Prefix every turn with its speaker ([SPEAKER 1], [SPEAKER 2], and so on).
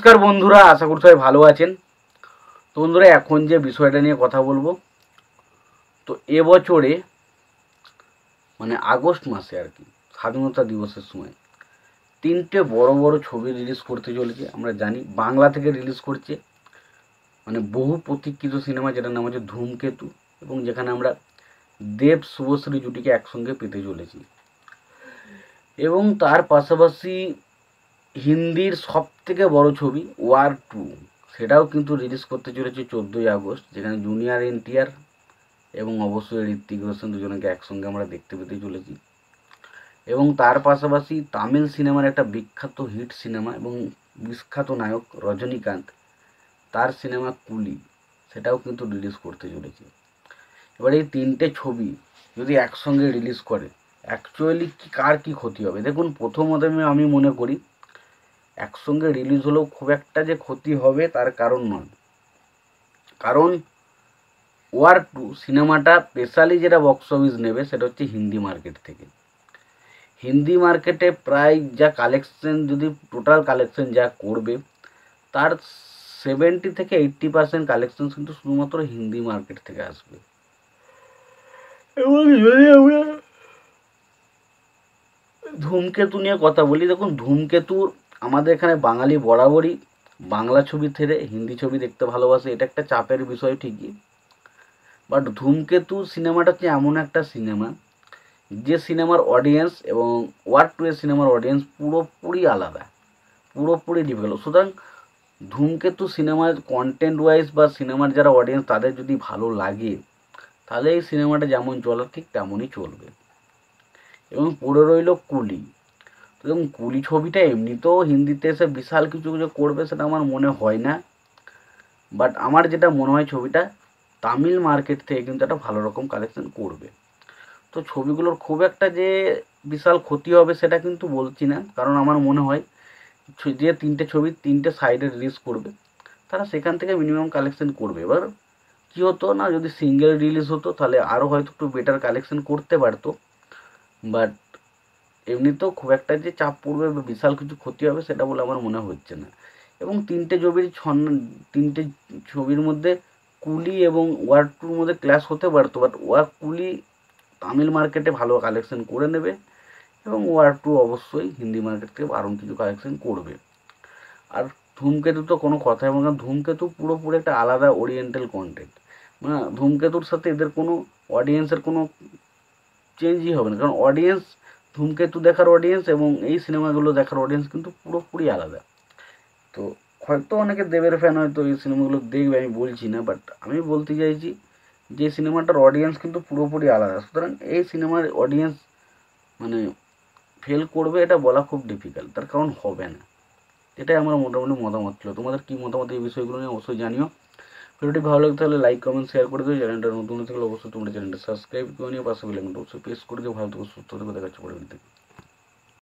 [SPEAKER 1] নমস্কার বন্ধুরা, আশা করি সবাই ভালো আছেন। তো বন্ধুরা, এখন যে বিষয়টা নিয়ে কথা বলবো, তো এবছরে মানে আগস্ট মাসে আর কি, স্বাধীনতা দিবসের সময় তিনটে বড় বড় ছবি রিলিজ করতে চলেছে। আমরা জানি বাংলা থেকে রিলিজ করছে, মানে বহু প্রতীক্ষিত সিনেমা যেটার নাম হচ্ছে ধূমকেতু, এবং যেখানে আমরা দেব শুভশ্রী জুটিকে একসঙ্গে পেতে চলেছি। এবং তার পাশাপাশি হিন্দির সব থেকে বড় ছবি ওয়ার 2, সেটাও কিন্তু রিলিজ করতে চলেছে 14ই আগস্ট, যেখানে জুনিয়র এনটিআর এবং অবশ্যই ঋত্বিক রোশন দুজনকে একসঙ্গে আমরা দেখতে পেতে চলেছি। এবং তার পাশাপাশি তামিল সিনেমার একটা বিখ্যাত হিট সিনেমা এবং বিখ্যাত নায়ক রজনীকান্ত, তার সিনেমা কুলি, সেটাও কিন্তু রিলিজ করতে চলেছে। এবার এই তিনটে ছবি যদি একসঙ্গে রিলিজ করে, অ্যাকচুয়ালি কার কী ক্ষতি হবে? দেখুন, প্রথমত আমি মনে করি একসঙ্গে রিলিজ হলেও খুব একটা যে ক্ষতি হবে তার কারণ নয়। কারণ ওয়ার 2 সিনেমাটা স্পেশালি যেটা বক্স অফিস নেবে সেটা হচ্ছে হিন্দি মার্কেট থেকে। হিন্দি মার্কেটে প্রায় যা কালেকশন, যদি টোটাল কালেকশন যা করবে, তার 70 থেকে 80% কালেকশন কিন্তু শুধুমাত্র হিন্দি মার্কেট থেকে আসবে। এবং যদি আমরা ধূমকেতু নিয়ে কথা বলি, দেখুন ধূমকেতু আমাদের এখানে বাঙালি বরাবরই বাংলা ছবি ছেড়ে হিন্দি ছবি দেখতে ভালোবাসে, এটা একটা চাপের বিষয় ঠিকই। বাট ধূমকেতু সিনেমাটা হচ্ছে এমন একটা সিনেমা, যে সিনেমার অডিয়েন্স এবং ওয়ার 2 এর সিনেমার অডিয়েন্স পুরোপুরি আলাদা, পুরোপুরি ডিফারেন্ট। সুতরাং ধূমকেতু সিনেমার কন্টেন্ট ওয়াইজ বা সিনেমার যারা অডিয়েন্স তাদের যদি ভালো লাগে, তাহলে এই সিনেমাটা যেমন চলার ঠিক তেমনই চলবে। এবং পড়ে রইল কুলি। এবং কুলি ছবিটা এমনিতেও হিন্দিতে এসে বিশাল কিছু যে করবে সেটা আমার মনে হয় না। বাট আমার যেটা মনে হয়, ছবিটা তামিল মার্কেট থেকে কিন্তু একটা ভালো রকম কালেকশন করবে। তো ছবিগুলোর খুব একটা যে বিশাল ক্ষতি হবে সেটা কিন্তু বলছি না, কারণ আমার মনে হয় যে তিনটে ছবি তিনটে সাইডে রিলিজ করবে, তারা সেখান থেকে মিনিমাম কালেকশন করবে। এবার কী হতো না, যদি সিঙ্গেল রিলিজ হতো তাহলে আরও হয়তো একটু বেটার কালেকশন করতে পারতো। বাট এমনিতেও খুব একটা যে চাপ পড়বে বা বিশাল কিছু ক্ষতি হবে সেটা বলে আমার মনে হচ্ছে না। এবং তিনটে ছবির মধ্যে কুলি এবং ওয়ার 2-র মধ্যে ক্লাস হতে পারতো, বাট কুলি তামিল মার্কেটে ভালো কালেকশন করে নেবে এবং ওয়ার 2 অবশ্যই হিন্দি মার্কেট থেকে আরও কিছু কালেকশন করবে। আর ধূমকেতু তো কোনো কথাই বলবো না, ধূমকেতু পুরোপুরি একটা আলাদা ওরিয়েন্টাল কন্টেন্ট। মানে ধূমকেতুর সাথে এদের কোনো অডিয়েন্সের কোনো চেঞ্জই হবে না, কারণ অডিয়েন্স, ধূমকেতু দেখার অডিয়েন্স এবং এই সিনেমাগুলো দেখার অডিয়েন্স কিন্তু পুরোপুরি আলাদা। তো হয়তো অনেকে দেবের ফ্যান হয়তো এই সিনেমাগুলো দেখবে, আমি বলছি না, বাট আমি বলতে চাইছি যে সিনেমাটার অডিয়েন্স কিন্তু পুরোপুরি আলাদা। সুতরাং এই সিনেমার অডিয়েন্স মানে ফেল করবে এটা বলা খুব ডিফিকাল্ট, তার কারণ হবে না। এটাই আমার মোটামুটি মতামত ছিল। তোমাদের কী মতামত এই বিষয়গুলো নিয়ে অবশ্যই জানিও। ভিডিওটি ভালো লাগতে হলে লাইক কমেন্ট শেয়ার করে দিও। চ্যানেলটা নতুন থাকলে অবশ্যই তোমরা চ্যানেলটা সাবস্ক্রাইব করে নিও, পাশে বেল আইকনটা অবশ্যই প্রেস করে দিও। ভালো থেকো, সুস্থ থেকো, দেখা হচ্ছে পরবর্তীতে।